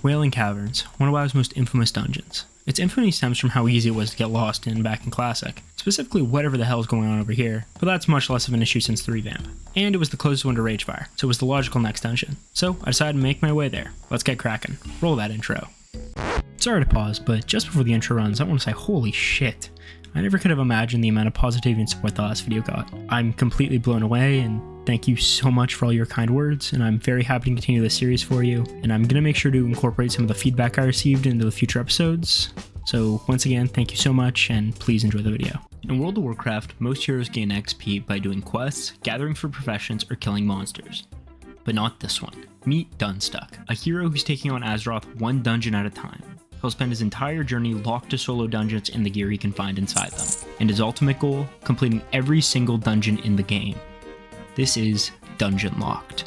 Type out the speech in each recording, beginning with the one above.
Wailing Caverns, one of WoW's most infamous dungeons. Its infamy stems from how easy it was to get lost in back in Classic, specifically whatever the hell is going on over here, but that's much less of an issue since the revamp. And it was the closest one to Ragefire, so it was the logical next dungeon. So I decided to make my way there. Let's get cracking. Roll that intro. Sorry to pause, but just before the intro runs, I want to say holy shit. I never could have imagined the amount of positivity and support the last video got. I'm completely blown away, and thank you so much for all your kind words, and I'm very happy to continue this series for you, and I'm gonna make sure to incorporate some of the feedback I received into the future episodes. So once again, thank you so much, and please enjoy the video. In World of Warcraft, most heroes gain XP by doing quests, gathering for professions, or killing monsters. But not this one. Meet Dunstuck, a hero who's taking on Azeroth one dungeon at a time. He'll spend his entire journey locked to solo dungeons and the gear he can find inside them. And his ultimate goal, completing every single dungeon in the game. This is Dungeonlocked.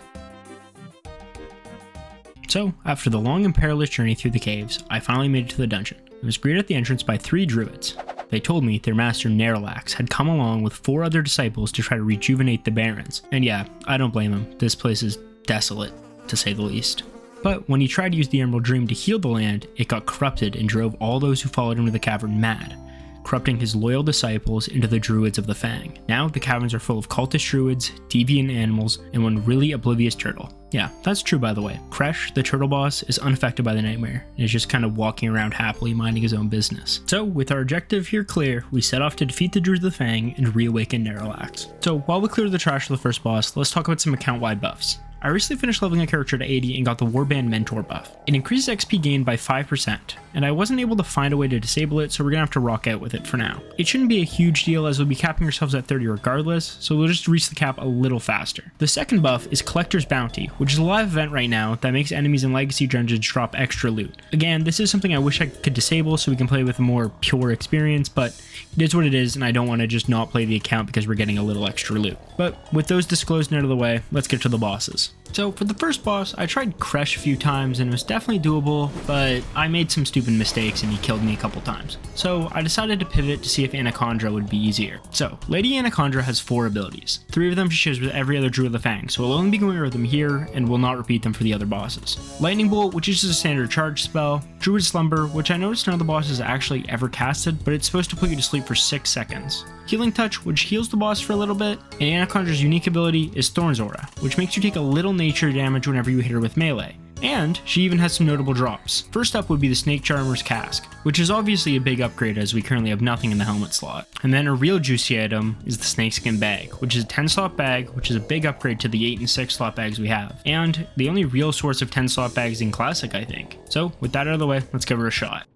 So, after the long and perilous journey through the caves, I finally made it to the dungeon. I was greeted at the entrance by 3 druids. They told me their master Naralex had come along with 4 other disciples to try to rejuvenate the barrens. And yeah, I don't blame him. This place is desolate, to say the least. But when he tried to use the Emerald Dream to heal the land, it got corrupted and drove all those who followed him to the cavern mad, corrupting his loyal disciples into the Druids of the Fang. Now the caverns are full of cultist druids, deviant animals, and one really oblivious turtle. Yeah, that's true by the way. Kresh, the turtle boss, is unaffected by the nightmare, and is just kind of walking around happily minding his own business. So with our objective here clear, we set off to defeat the Druids of the Fang and reawaken Naralex. So while we clear the trash of the first boss, let's talk about some account-wide buffs. I recently finished leveling a character to 80 and got the Warband Mentor buff. It increases XP gain by 5%, and I wasn't able to find a way to disable it, so we're gonna have to rock out with it for now. It shouldn't be a huge deal as we'll be capping ourselves at 30 regardless, so we'll just reach the cap a little faster. The second buff is Collector's Bounty, which is a live event right now that makes enemies in Legacy dungeons drop extra loot. Again, this is something I wish I could disable so we can play with a more pure experience, but it is what it is, and I don't want to just not play the account because we're getting a little extra loot. But with those disclosed and out of the way, let's get to the bosses. So for the first boss, I tried Kresh a few times and it was definitely doable, but I made some stupid mistakes and he killed me a couple times. So I decided to pivot to see if Anaconda would be easier. So Lady Anaconda has 4 abilities. 3 of them she shares with every other Druid of the Fang, so I'll only be going over them here and will not repeat them for the other bosses. Lightning Bolt, which is just a standard charge spell. Druid Slumber, which I noticed none of the bosses actually ever casted, but it's supposed to put you to sleep for 6 seconds. Healing Touch, which heals the boss for a little bit, and Anaconda's unique ability is Thorn's Aura, which makes you take a little nature damage whenever you hit her with melee. And she even has some notable drops. First up would be the Snake Charmer's Cask, which is obviously a big upgrade as we currently have nothing in the helmet slot. And then a real juicy item is the Snakeskin Bag, which is a 10 slot bag, which is a big upgrade to the 8 and 6 slot bags we have. And the only real source of 10 slot bags in Classic, I think. So with that out of the way, let's give her a shot.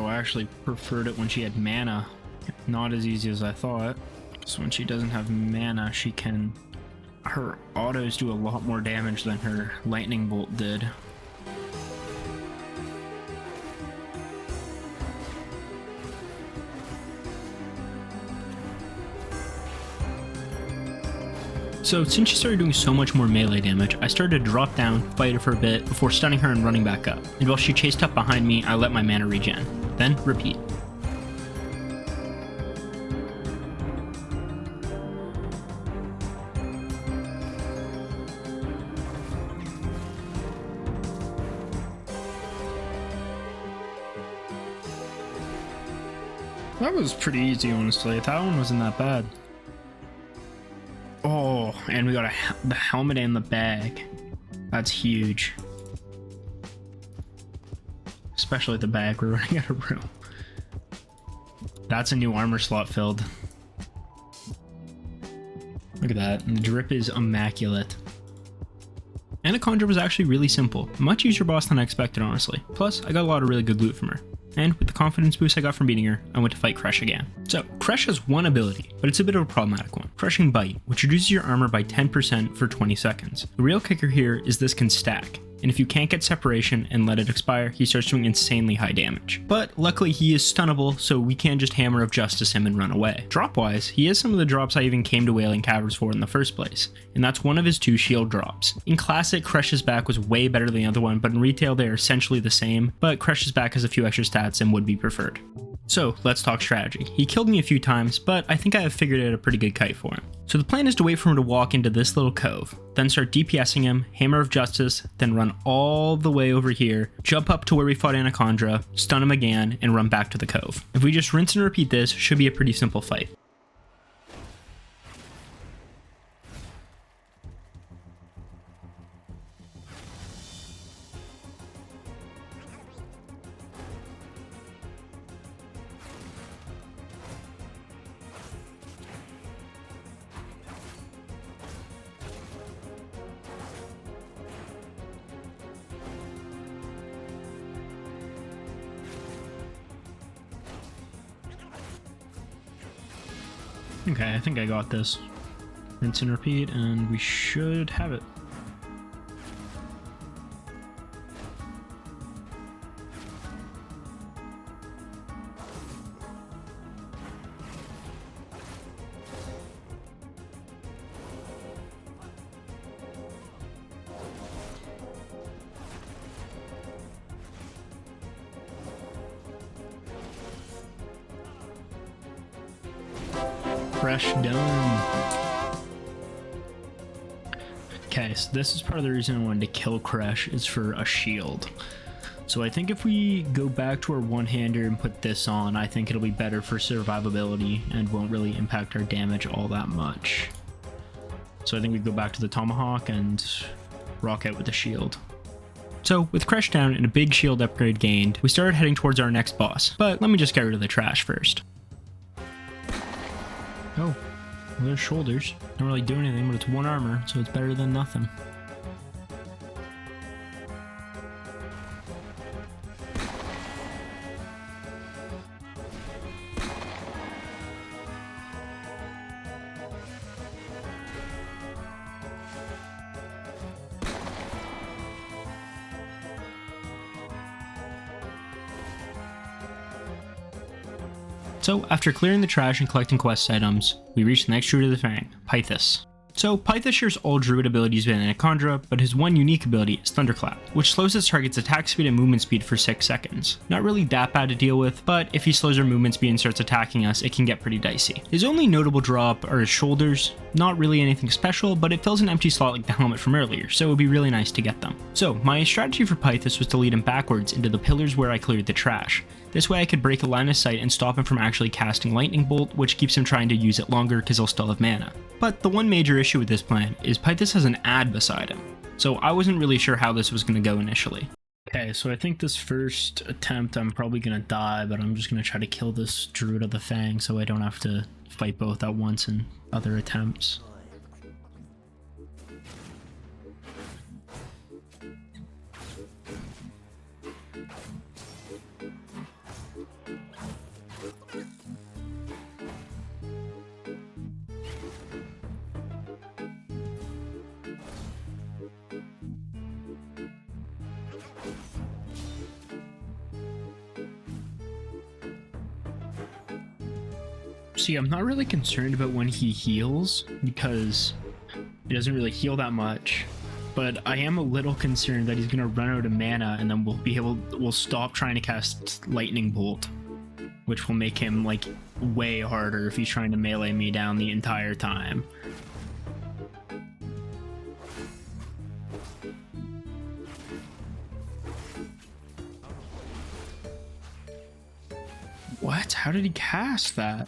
I actually preferred it when she had mana. Not as easy as I thought. So when she doesn't have mana, her autos do a lot more damage than her lightning bolt did. So since she started doing so much more melee damage, I started to drop down, fight her for a bit, before stunning her and running back up. And while she chased up behind me, I let my mana regen. Then repeat. That was pretty easy, honestly. That one wasn't that bad. Oh, and we got the helmet and the bag. That's huge. Especially the bag, we're running out of room. That's a new armor slot filled. Look at that, and the drip is immaculate. Anaconda was actually really simple. A much easier boss than I expected, honestly. Plus, I got a lot of really good loot from her. And with the confidence boost I got from beating her, I went to fight Kresh again. So, Kresh has one ability, but it's a bit of a problematic one. Crushing Bite, which reduces your armor by 10% for 20 seconds. The real kicker here is this can stack. and if you can't get separation and let it expire, he starts doing insanely high damage. But luckily he is stunnable, so we can just Hammer of Justice him and run away. Drop-wise, he has some of the drops I even came to Wailing Caverns for in the first place, and that's one of his 2 shield drops. In Classic, Crush's Back was way better than the other one, but in Retail they are essentially the same, but Crush's Back has a few extra stats and would be preferred. So let's talk strategy. He killed me a few times, but I think I have figured out a pretty good kite for him. So the plan is to wait for him to walk into this little cove, then start DPSing him, Hammer of Justice, then run all the way over here, jump up to where we fought Anaconda, stun him again, and run back to the cove. If we just rinse and repeat this, should be a pretty simple fight. Okay, I think I got this. Rinse and repeat, and we should have it. Fresh done. Okay, so this is part of the reason I wanted to kill Crash, is for a shield. So I think if we go back to our one-hander and put this on, I think it'll be better for survivability and won't really impact our damage all that much. So I think we go back to the Tomahawk and rock out with the shield. So with Crash down and a big shield upgrade gained, we started heading towards our next boss, but let me just get rid of the trash first. Oh, well, there's shoulders. Don't really do anything, but it's 1 armor, so it's better than nothing. So after clearing the trash and collecting quest items, we reach the next Druid of the Fang, Pythos. So Pythos shares all Druid abilities with Anaconda, but his one unique ability is Thunderclap, which slows his target's attack speed and movement speed for 6 seconds. Not really that bad to deal with, but if he slows our movement speed and starts attacking us, it can get pretty dicey. His only notable drop are his shoulders, not really anything special, but it fills an empty slot like the helmet from earlier, so it would be really nice to get them. So my strategy for Pythos was to lead him backwards into the pillars where I cleared the trash. This way I could break a line of sight and stop him from actually casting Lightning Bolt, which keeps him trying to use it longer because he'll still have mana. But the one major issue with this plan is Pythos has an ad beside him, so I wasn't really sure how this was going to go initially. Okay, so I think this first attempt I'm probably going to die, but I'm just going to try to kill this Druid of the Fang so I don't have to fight both at once in other attempts. See, I'm not really concerned about when he heals because he doesn't really heal that much, but I am a little concerned that he's gonna run out of mana and then we'll stop trying to cast Lightning Bolt, which will make him like way harder if he's trying to melee me down the entire time. What? How did he cast that?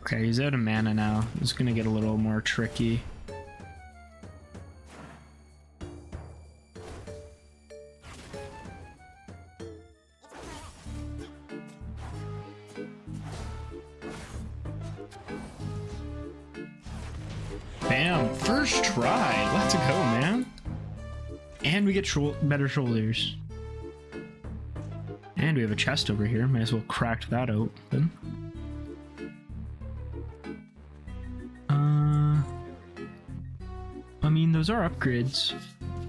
Okay, he's out of mana now. It's gonna get a little more tricky. Bam! First try! Let's go, man! And we get better shoulders. And we have a chest over here. Might as well crack that open. I mean, those are upgrades.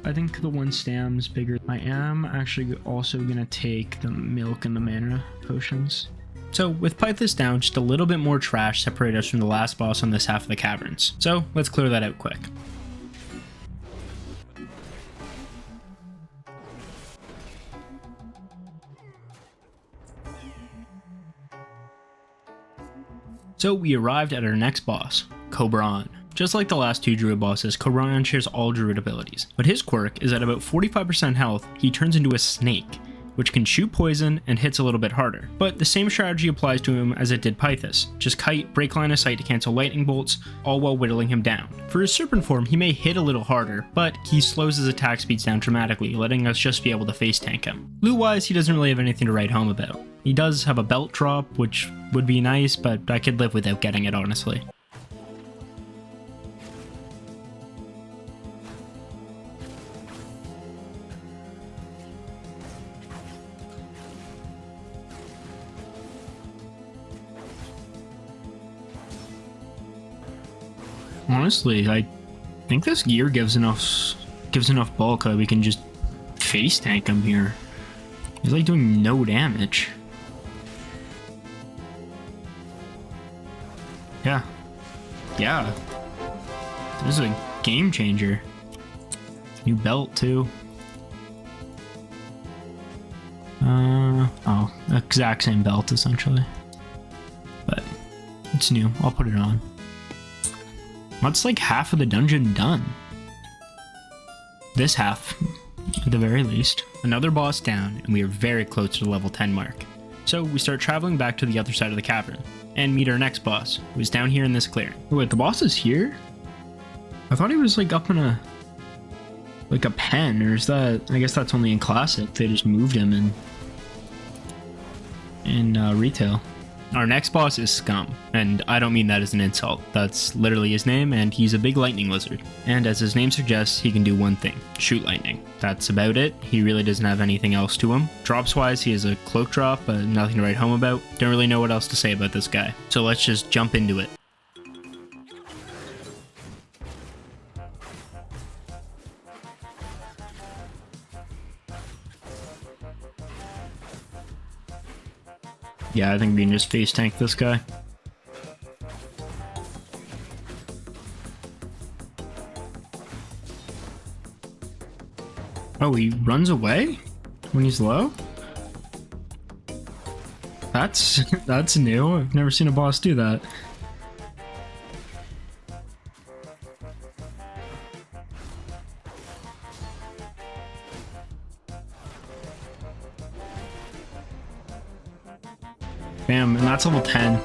I think the one stam's bigger. I am actually also gonna take the milk and the mana potions. So with Pythos down, just a little bit more trash separated us from the last boss on this half of the caverns. So let's clear that out quick. So we arrived at our next boss, Cobran. Just like the last two druid bosses, Cobran shares all druid abilities, but his quirk is at about 45% health, he turns into a snake, which can shoot poison and hits a little bit harder. But the same strategy applies to him as it did Pythos. Just kite, break line of sight to cancel lightning bolts, all while whittling him down. For his serpent form, he may hit a little harder, but he slows his attack speeds down dramatically, letting us just be able to face tank him. Loot-wise, he doesn't really have anything to write home about. He does have a belt drop, which would be nice, but I could live without getting it, honestly. Honestly, I think this gear gives enough bulk that we can just face tank him here. He's like doing no damage. Yeah. This is a game changer. New belt too. Oh, exact same belt essentially. But it's new. I'll put it on. That's like half of the dungeon done. This half, at the very least. Another boss down, and we are very close to the level 10 mark. So we start traveling back to the other side of the cavern, and meet our next boss, who's down here in this clearing. Wait, the boss is here? I thought he was like up in a pen, or is that, I guess that's only in Classic, they just moved him in Retail. Our next boss is Scum, and I don't mean that as an insult. That's literally his name, and he's a big lightning lizard. And as his name suggests, he can do one thing, shoot lightning. That's about it. He really doesn't have anything else to him. Drops wise, he has a cloak drop, but nothing to write home about. Don't really know what else to say about this guy. So let's just jump into it. Yeah, I think we can just face tank this guy. Oh, he runs away when he's low? That's new. I've never seen a boss do that. Bam, and that's level 10.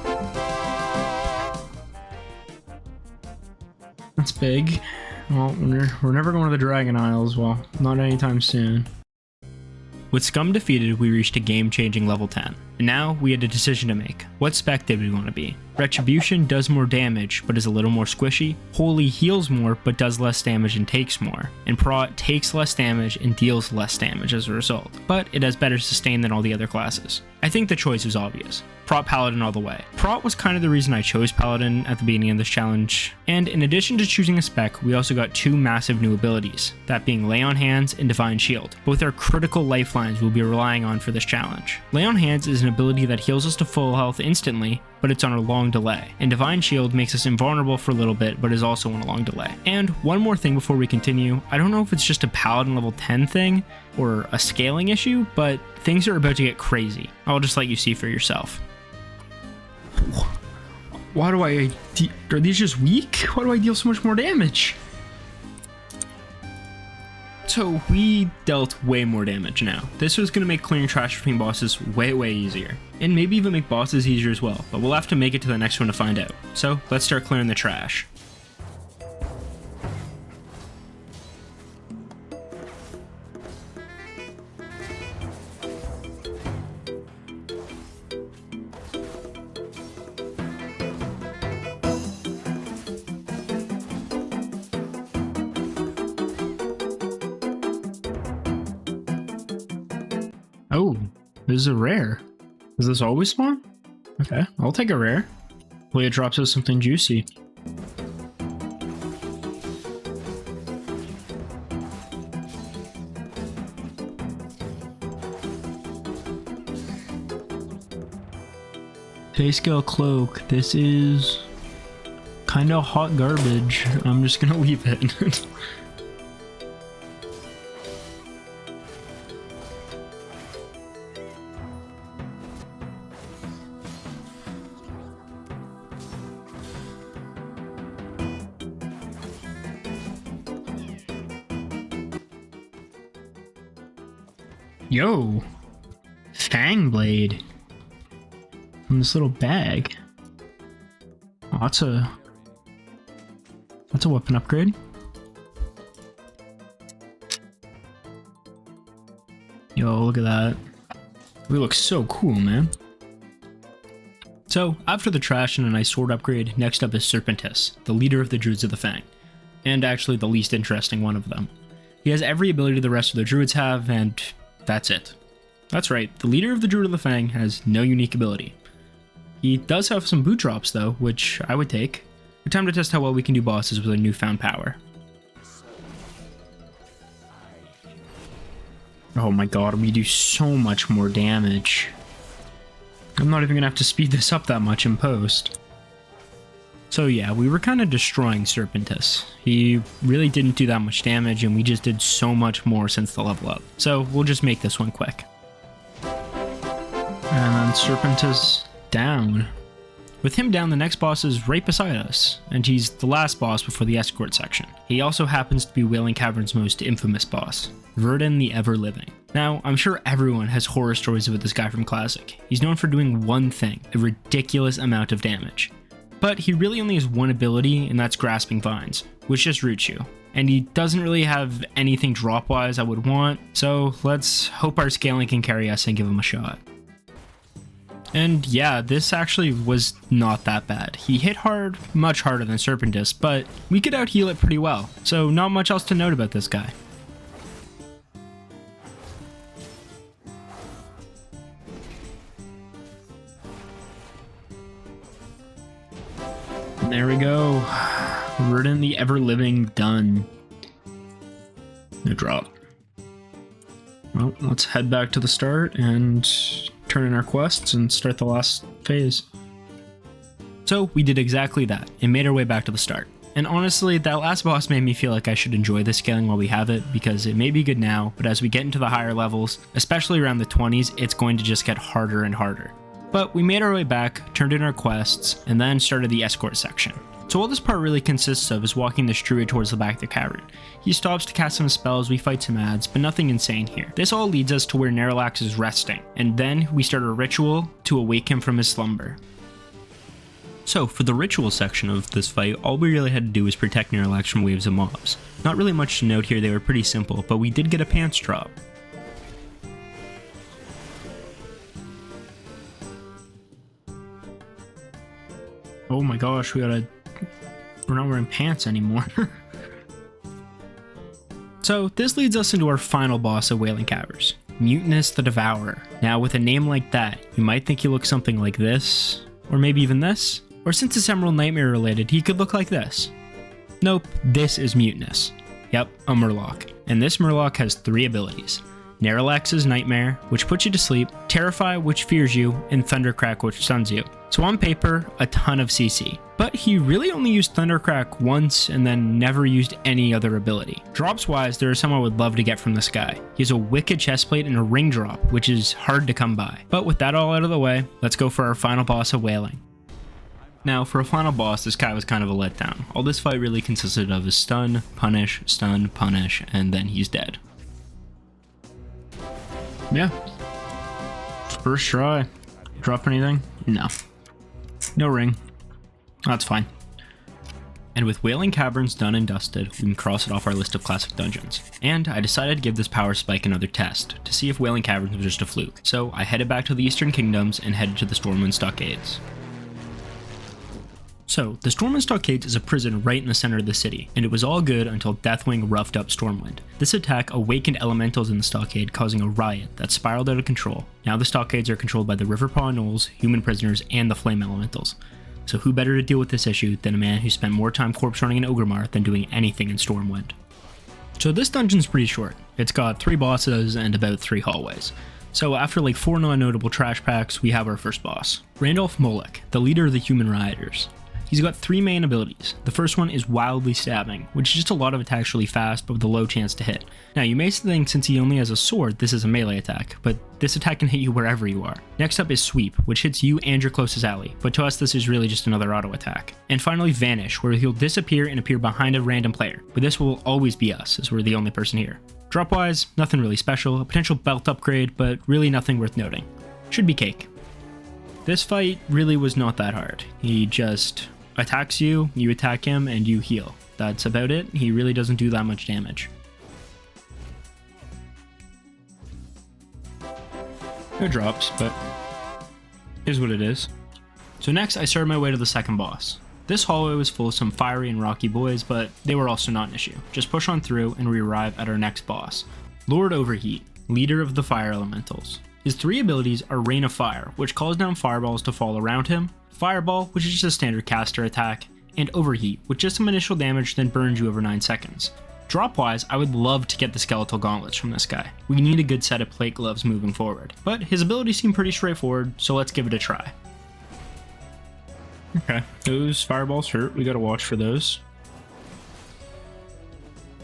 That's big. Well, we're never going to the Dragon Isles. Well, not anytime soon. With Scum defeated, we reached a game-changing level 10. And now, we had a decision to make. What spec did we want to be? Retribution does more damage, but is a little more squishy. Holy heals more, but does less damage and takes more. And Prot takes less damage and deals less damage as a result. But it has better sustain than all the other classes. I think the choice was obvious. Prot Paladin all the way. Prot was kind of the reason I chose Paladin at the beginning of this challenge. And in addition to choosing a spec, we also got two massive new abilities, that being Lay on Hands and Divine Shield. Both are critical lifelines we'll be relying on for this challenge. Lay on Hands is an ability that heals us to full health instantly, but it's on a long delay. And Divine Shield makes us invulnerable for a little bit, but is also on a long delay. And one more thing before we continue, I don't know if it's just a Paladin level 10 thing, or a scaling issue, but things are about to get crazy. I'll just let you see for yourself. Why do are these just weak? Why do I deal so much more damage? So we dealt way more damage now. This was going to make clearing trash between bosses way easier. And maybe even make bosses easier as well, but we'll have to make it to the next one to find out. So let's start clearing the trash. Oh, this is a rare. Does this always spawn? Okay, I'll take a rare. Hopefully it drops us something juicy. Pay scale cloak. This is kind of hot garbage. I'm just gonna leave it. Yo, Fang Blade from this little bag. Oh, that's a weapon upgrade. Yo, look at that. We look so cool, man. So, after the trash and a nice sword upgrade, next up is Serpentis, the leader of the Druids of the Fang, and actually the least interesting one of them. He has every ability the rest of the Druids have, and that's it. That's right, the leader of the Druid of the Fang has no unique ability. He does have some boot drops though, which I would take. Time to test how well we can do bosses with a newfound power. Oh my god, we do so much more damage. I'm not even gonna have to speed this up that much in post. So yeah, we were kind of destroying Serpentis. He really didn't do that much damage, and we just did so much more since the level up. So we'll just make this one quick. And then Serpentis down. With him down, the next boss is right beside us, and he's the last boss before the escort section. He also happens to be Wailing Caverns' most infamous boss, Verdun the Ever-Living. Now, I'm sure everyone has horror stories about this guy from Classic. He's known for doing one thing, a ridiculous amount of damage. But he really only has one ability, and that's Grasping Vines, which just roots you. And he doesn't really have anything drop-wise I would want, so let's hope our scaling can carry us and give him a shot. And yeah, this actually was not that bad. He hit hard, much harder than Serpentis, but we could out-heal it pretty well, so not much else to note about this guy. There we go. Verdun the Ever-Living done. No drop. Well, let's head back to the start and turn in our quests and start the last phase. So we did exactly that and made our way back to the start. And honestly, that last boss made me feel like I should enjoy the scaling while we have it, because it may be good now, but as we get into the higher levels, especially around the 20s, it's going to just get harder and harder. But we made our way back, turned in our quests, and then started the escort section. So all this part really consists of is walking this druid towards the back of the cavern. He stops to cast some spells, we fight some ads, but nothing insane here. This all leads us to where Naralex is resting, and then we start a ritual to awake him from his slumber. So for the ritual section of this fight, all we really had to do was protect Naralex from waves of mobs. Not really much to note here, they were pretty simple, but we did get a pants drop. Oh my gosh, we're not wearing pants anymore. So this leads us into our final boss of Wailing Caverns, Mutinous the Devourer. Now with a name like that, you might think he looks something like this, or maybe even this, or since it's Emerald Nightmare related, he could look like this. Nope, this is Mutinous. Yep, a Murloc. And this Murloc has 3 abilities. Naralex's Nightmare, which puts you to sleep, Terrify, which fears you, and Thundercrack, which stuns you. So on paper, a ton of CC. But he really only used Thundercrack once and then never used any other ability. Drops wise, there are some I would love to get from this guy. He has a wicked chestplate and a ring drop, which is hard to come by. But with that all out of the way, let's go for our final boss of Wailing. Now, for a final boss, this guy was kind of a letdown. All this fight really consisted of is stun, punish, and then he's dead. Yeah. First try. Drop anything? No. No ring. That's fine. And with Wailing Caverns done and dusted, we can cross it off our list of classic dungeons. And I decided to give this power spike another test, to see if Wailing Caverns was just a fluke. So I headed back to the Eastern Kingdoms and headed to the Stormwind Stockades. So, the Stormwind Stockades is a prison right in the center of the city, and it was all good until Deathwing roughed up Stormwind. This attack awakened elementals in the stockade, causing a riot that spiraled out of control. Now the stockades are controlled by the Riverpaw Gnolls, human prisoners, and the flame elementals. So who better to deal with this issue than a man who spent more time corpse running in Ogremar than doing anything in Stormwind. So this dungeon's pretty short. It's got 3 bosses and about 3 hallways. So after like 4 non-notable trash packs, we have our first boss. Randolph Molek, the leader of the human rioters. He's got 3 main abilities. The first one is Wildly Stabbing, which is just a lot of attacks really fast but with a low chance to hit. Now you may think since he only has a sword, this is a melee attack, but this attack can hit you wherever you are. Next up is Sweep, which hits you and your closest ally, but to us this is really just another auto attack. And finally Vanish, where he'll disappear and appear behind a random player, but this will always be us, as we're the only person here. Drop wise, nothing really special, a potential belt upgrade, but really nothing worth noting. Should be cake. This fight really was not that hard. He just attacks you, you attack him, and you heal. That's about it. He really doesn't do that much damage. No drops, but is what it is. So next I started my way to the second boss. This hallway was full of some fiery and rocky boys, but they were also not an issue. Just push on through and we arrive at our next boss. Lord Overheat, leader of the fire elementals. His 3 abilities are Rain of Fire, which calls down fireballs to fall around him, Fireball, which is just a standard caster attack, and Overheat, which does some initial damage then burns you over 9 seconds. Drop wise, I would love to get the skeletal gauntlets from this guy. We need a good set of plate gloves moving forward, but his abilities seem pretty straightforward, so let's give it a try. Okay, those fireballs hurt, we gotta watch for those.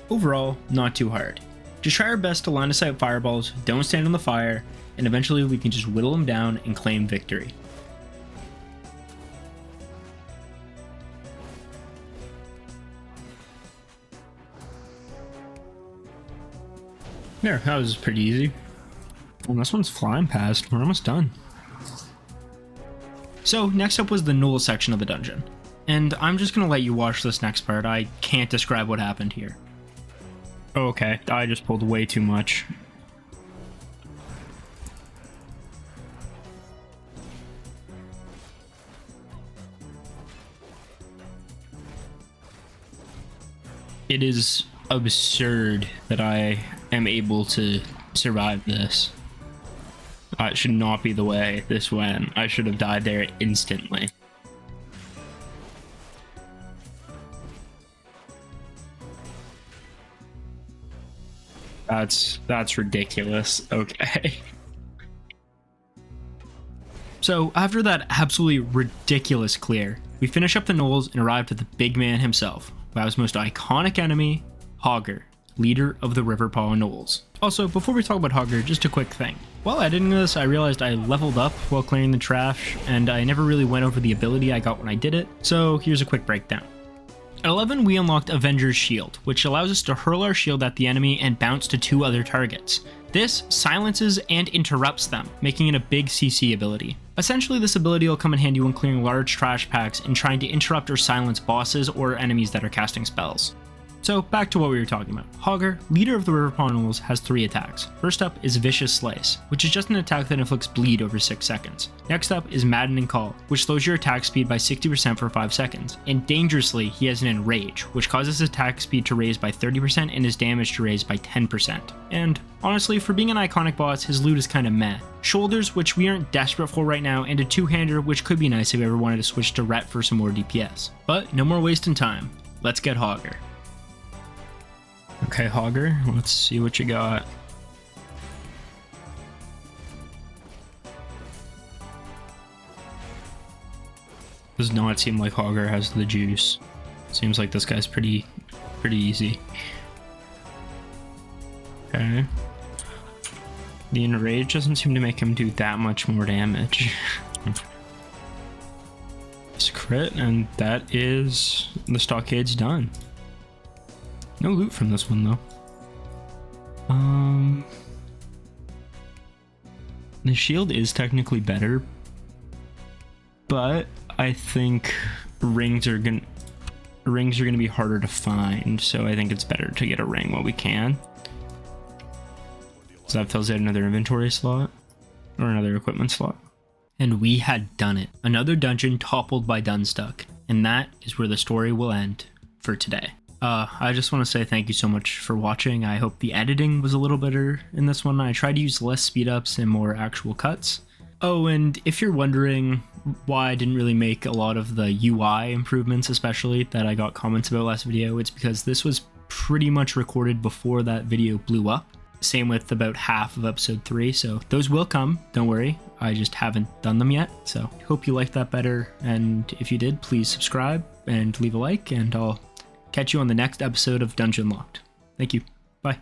Overall, not too hard. Just try our best to line of sight fireballs, don't stand on the fire, and eventually we can just whittle them down and claim victory. There, that was pretty easy. And this one's flying past, we're almost done. So next up was the Knoll section of the dungeon. And I'm just gonna let you watch this next part, I can't describe what happened here. Okay, I just pulled way too much. It is absurd that I am able to survive this. It should not be the way this went. I should have died there instantly. That's ridiculous. Okay. So after that absolutely ridiculous clear, we finish up the knolls and arrived at the big man himself, WoW's most iconic enemy, Hogger, leader of the Riverpaw Knolls. Also, before we talk about Hogger, just a quick thing. While editing this, I realized I leveled up while clearing the trash, and I never really went over the ability I got when I did it, so here's a quick breakdown. At 11, we unlocked Avenger's Shield, which allows us to hurl our shield at the enemy and bounce to 2 other targets. This silences and interrupts them, making it a big CC ability. Essentially, this ability will come in handy when clearing large trash packs and trying to interrupt or silence bosses or enemies that are casting spells. So back to what we were talking about. Hogger, leader of the Riverpaw Knolls, has 3 attacks. First up is Vicious Slice, which is just an attack that inflicts bleed over 6 seconds. Next up is Maddening Call, which slows your attack speed by 60% for 5 seconds. And dangerously, he has an Enrage, which causes his attack speed to raise by 30% and his damage to raise by 10%. And honestly, for being an iconic boss, his loot is kinda meh. Shoulders, which we aren't desperate for right now, and a 2-hander, which could be nice if we ever wanted to switch to Ret for some more DPS. But no more wasting time. Let's get Hogger. Okay, Hogger, let's see what you got. Does not seem like Hogger has the juice. Seems like this guy's pretty easy. Okay. The Enrage doesn't seem to make him do that much more damage. It's crit, and that is the Stockades done. No loot from this one, though. The shield is technically better, but I think rings are gonna be harder to find, so I think it's better to get a ring while we can. So that fills out another inventory slot, or another equipment slot. And we had done it. Another dungeon toppled by Dunstuck, and that is where the story will end for today. I just want to say thank you so much for watching. I hope the editing was a little better in this one. I tried to use less speed ups and more actual cuts. Oh, and if you're wondering why I didn't really make a lot of the UI improvements, especially that I got comments about last video, it's because this was pretty much recorded before that video blew up. Same with about half of episode 3, so those will come, don't worry. I just haven't done them yet, so hope you liked that better, and if you did, please subscribe and leave a like, and I'll catch you on the next episode of Dungeonlocked. Thank you. Bye.